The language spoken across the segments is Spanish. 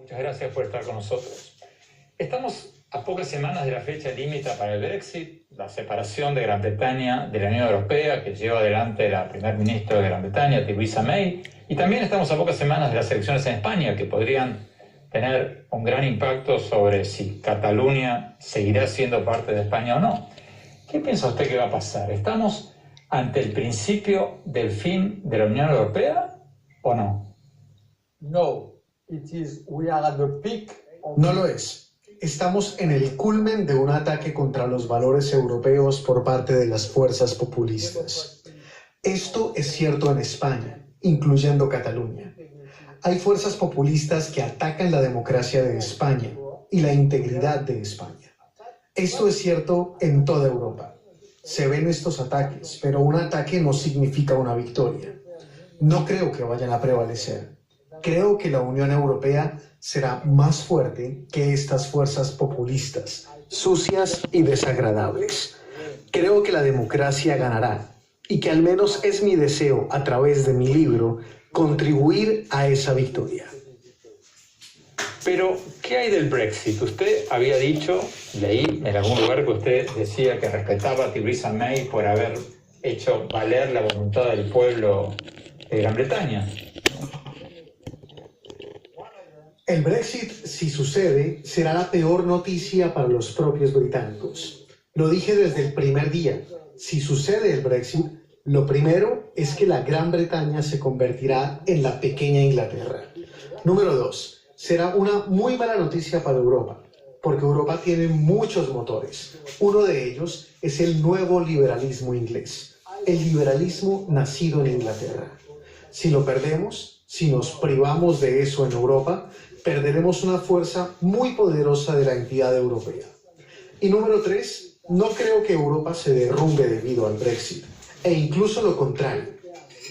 Muchas gracias por estar con nosotros. Estamos a pocas semanas de la fecha límite para el Brexit, la separación de Gran Bretaña de la Unión Europea que lleva adelante la primer ministra de Gran Bretaña, Theresa May, y también estamos a pocas semanas de las elecciones en España que podrían tener un gran impacto sobre si Cataluña seguirá siendo parte de España o no. ¿Qué piensa usted que va a pasar? ¿Estamos ante el principio del fin de la Unión Europea o no? No, we are at the peak of... No lo es. Estamos en el culmen de un ataque contra los valores europeos por parte de las fuerzas populistas. Esto es cierto en España, incluyendo Cataluña. Hay fuerzas populistas que atacan la democracia de España y la integridad de España. Esto es cierto en toda Europa. Se ven estos ataques, pero un ataque no significa una victoria. No creo que vayan a prevalecer. Creo que la Unión Europea será más fuerte que estas fuerzas populistas, sucias y desagradables. Creo que la democracia ganará y que al menos es mi deseo, a través de mi libro, contribuir a esa victoria. Pero, ¿qué hay del Brexit? Usted había dicho, leí en algún lugar que usted decía que respetaba a Theresa May por haber hecho valer la voluntad del pueblo de Gran Bretaña. El Brexit, si sucede, será la peor noticia para los propios británicos. Lo dije desde el primer día. Si sucede el Brexit, lo primero es que la Gran Bretaña se convertirá en la pequeña Inglaterra. Número 2. Será una muy mala noticia para Europa, porque Europa tiene muchos motores. Uno de ellos es el nuevo liberalismo inglés, el liberalismo nacido en Inglaterra. Si lo perdemos, si nos privamos de eso en Europa, perderemos una fuerza muy poderosa de la entidad europea. Y número 3, no creo que Europa se derrumbe debido al Brexit, e incluso lo contrario.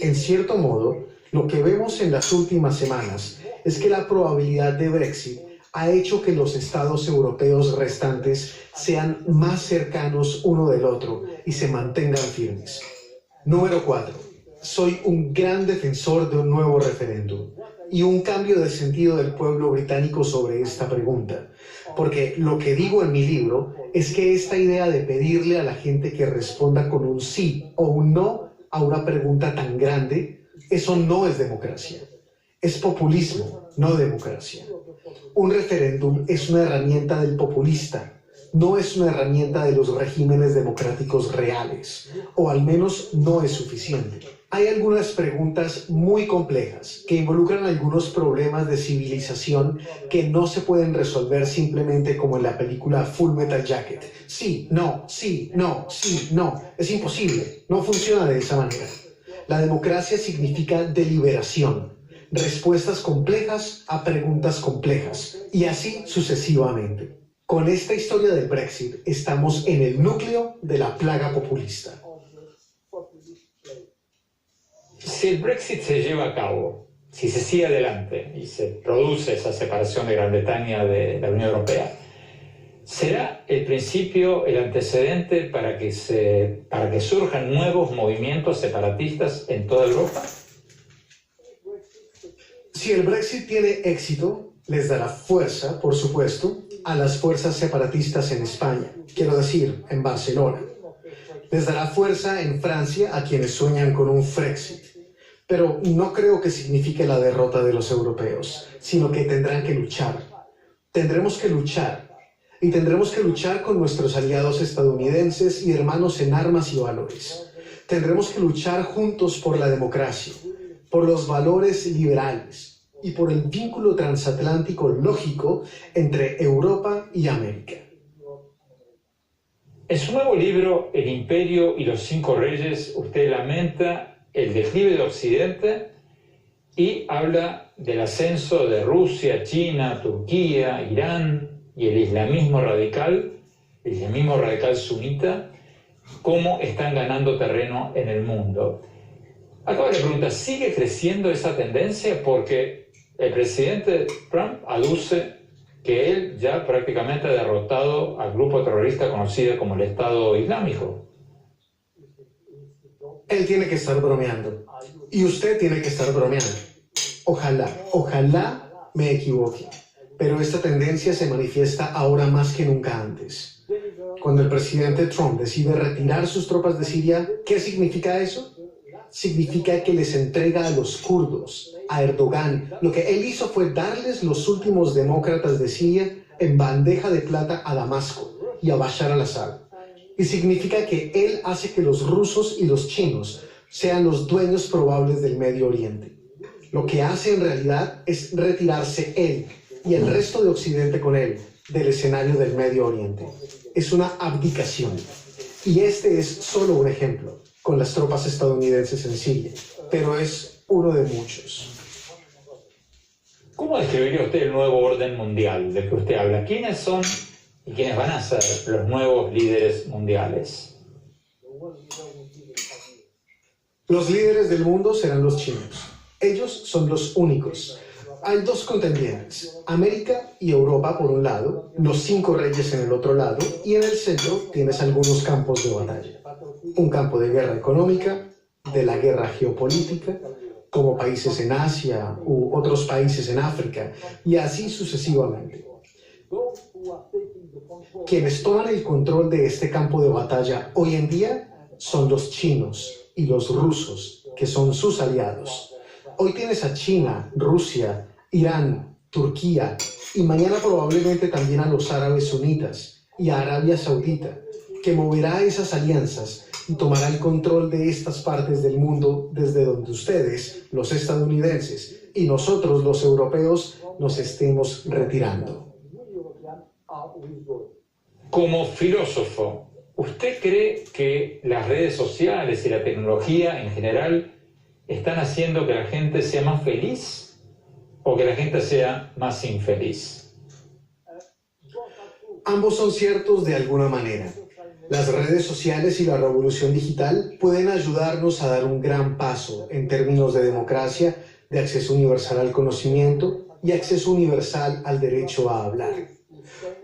En cierto modo, lo que vemos en las últimas semanas es que la probabilidad de Brexit ha hecho que los estados europeos restantes sean más cercanos uno del otro y se mantengan firmes. Número 4. Soy un gran defensor de un nuevo referéndum y un cambio de sentido del pueblo británico sobre esta pregunta, porque lo que digo en mi libro es que esta idea de pedirle a la gente que responda con un sí o un no a una pregunta tan grande, eso no es democracia. Es populismo, no democracia. Un referéndum es una herramienta del populista, no es una herramienta de los regímenes democráticos reales, o al menos no es suficiente. Hay algunas preguntas muy complejas que involucran algunos problemas de civilización que no se pueden resolver simplemente como en la película Full Metal Jacket. Sí, no, sí, no, sí, no. Es imposible, no funciona de esa manera. La democracia significa deliberación, respuestas complejas a preguntas complejas, y así sucesivamente. Con esta historia del Brexit estamos en el núcleo de la plaga populista. Si el Brexit se lleva a cabo, si se sigue adelante y se produce esa separación de Gran Bretaña de la Unión Europea, ¿será el principio, el antecedente para que surjan nuevos movimientos separatistas en toda Europa? Si el Brexit tiene éxito, les dará fuerza, por supuesto, a las fuerzas separatistas en España, quiero decir, en Barcelona. Les dará fuerza en Francia a quienes sueñan con un Frexit. Pero no creo que signifique la derrota de los europeos, sino que tendrán que luchar. Tendremos que luchar. Y tendremos que luchar con nuestros aliados estadounidenses y hermanos en armas y valores. Tendremos que luchar juntos por la democracia, por los valores liberales y por el vínculo transatlántico lógico entre Europa y América. En su nuevo libro, El Imperio y los Cinco Reyes, usted lamenta el declive de Occidente y habla del ascenso de Rusia, China, Turquía, Irán y el islamismo radical sunita, cómo están ganando terreno en el mundo. Acá la pregunta, ¿sigue creciendo esa tendencia? Porque el presidente Trump aduce que él ya prácticamente ha derrotado al grupo terrorista conocido como el Estado Islámico. Él tiene que estar bromeando. Y usted tiene que estar bromeando. Ojalá me equivoque. pero esta tendencia se manifiesta ahora más que nunca antes. Cuando el presidente Trump decide retirar sus tropas de Siria, ¿qué significa eso? Significa que les entrega a los kurdos, a Erdogan. Lo que él hizo fue darles los últimos demócratas de Siria en bandeja de plata a Damasco y a Bashar al-Assad. Y significa que él hace que los rusos y los chinos sean los dueños probables del Medio Oriente. Lo que hace en realidad es retirarse él y el resto de Occidente con él del escenario del Medio Oriente. Es una abdicación. Y este es solo un ejemplo con las tropas estadounidenses en Siria, pero es uno de muchos. ¿Cómo describiría usted el nuevo orden mundial del que usted habla? ¿Quiénes son y quiénes van a ser los nuevos líderes mundiales? Los líderes del mundo serán los chinos. Ellos son los únicos. Hay dos contendientes, América y Europa por un lado, los 5 reyes en el otro lado, y en el centro tienes algunos campos de batalla. Un campo de guerra económica, de la guerra geopolítica, como países en Asia u otros países en África, y así sucesivamente. Quienes toman el control de este campo de batalla hoy en día son los chinos y los rusos, que son sus aliados. Hoy tienes a China, Rusia, Irán, Turquía y mañana probablemente también a los árabes sunitas y a Arabia Saudita, que moverá esas alianzas y tomará el control de estas partes del mundo desde donde ustedes, los estadounidenses, y nosotros, los europeos, nos estemos retirando. Como filósofo, ¿usted cree que las redes sociales y la tecnología en general están haciendo que la gente sea más feliz o que la gente sea más infeliz? Ambos son ciertos de alguna manera. Las redes sociales y la revolución digital pueden ayudarnos a dar un gran paso en términos de democracia, de acceso universal al conocimiento y acceso universal al derecho a hablar.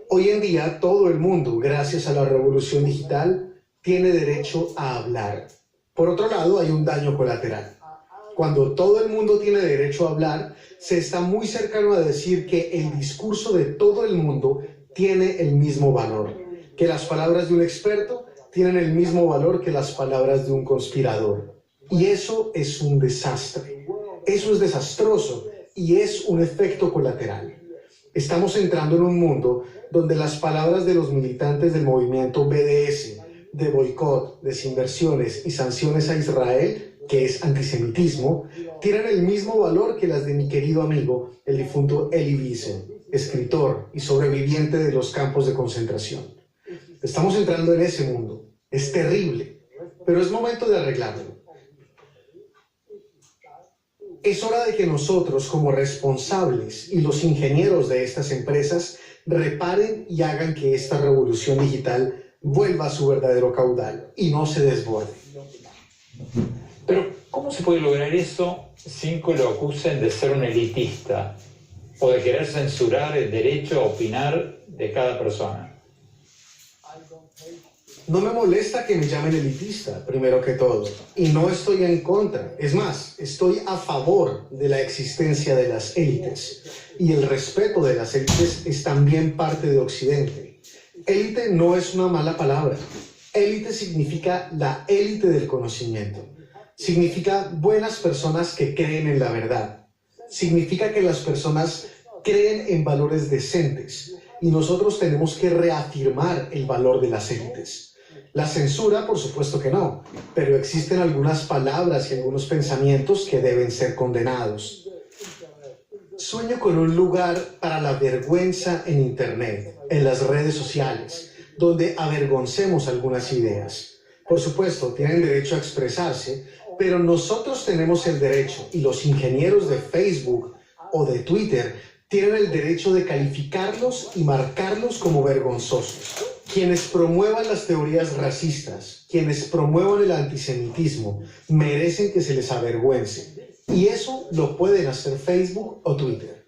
Hoy en día todo el mundo, gracias a la revolución digital, tiene derecho a hablar. Por otro lado, hay un daño colateral. Cuando todo el mundo tiene derecho a hablar, se está muy cercano a decir que el discurso de todo el mundo tiene el mismo valor, que las palabras de un experto tienen el mismo valor que las palabras de un conspirador. Y eso es un desastre. Eso es desastroso y es un efecto colateral. Estamos entrando en un mundo donde las palabras de los militantes del movimiento BDS, de boicot, desinversiones y sanciones a Israel, que es antisemitismo, tienen el mismo valor que las de mi querido amigo, el difunto Elie Wiesel, escritor y sobreviviente de los campos de concentración. Estamos entrando en ese mundo. Es terrible, pero es momento de arreglarlo. Es hora de que nosotros, como responsables y los ingenieros de estas empresas, reparen y hagan que esta revolución digital vuelva a su verdadero caudal y no se desborde. Pero, ¿cómo se puede lograr eso sin que lo acusen de ser un elitista o de querer censurar el derecho a opinar de cada persona? No me molesta que me llamen elitista, primero que todo, y no estoy en contra. Es más, estoy a favor de la existencia de las élites, y el respeto de las élites es también parte de Occidente. Élite no es una mala palabra. Élite significa la élite del conocimiento. Significa buenas personas que creen en la verdad. Significa que las personas creen en valores decentes, y nosotros tenemos que reafirmar el valor de las élites. La censura, por supuesto que no, pero existen algunas palabras y algunos pensamientos que deben ser condenados. Sueño con un lugar para la vergüenza en Internet, en las redes sociales, donde avergoncemos algunas ideas. Por supuesto, tienen derecho a expresarse, pero nosotros tenemos el derecho, y los ingenieros de Facebook o de Twitter tienen el derecho de calificarlos y marcarlos como vergonzosos. Quienes promuevan las teorías racistas, quienes promuevan el antisemitismo, merecen que se les avergüence. Y eso lo pueden hacer Facebook o Twitter.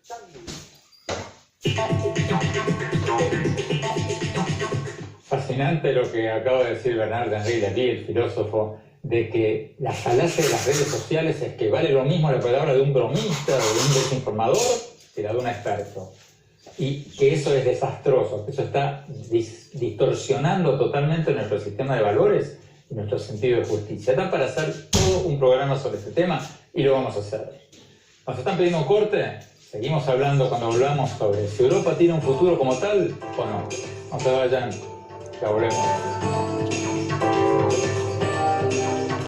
Fascinante lo que acaba de decir Bernard-Henri Lévy, el filósofo, de que la falacia de las redes sociales es que vale lo mismo la palabra de un bromista o de un desinformador que la de un experto. y que eso es desastroso, que eso está distorsionando totalmente nuestro sistema de valores y nuestro sentido de justicia. Da para hacer todo un programa sobre este tema y lo vamos a hacer. ¿Nos están pidiendo un corte? Seguimos hablando cuando volvamos sobre si Europa tiene un futuro como tal o no. No se vayan, ya volvemos.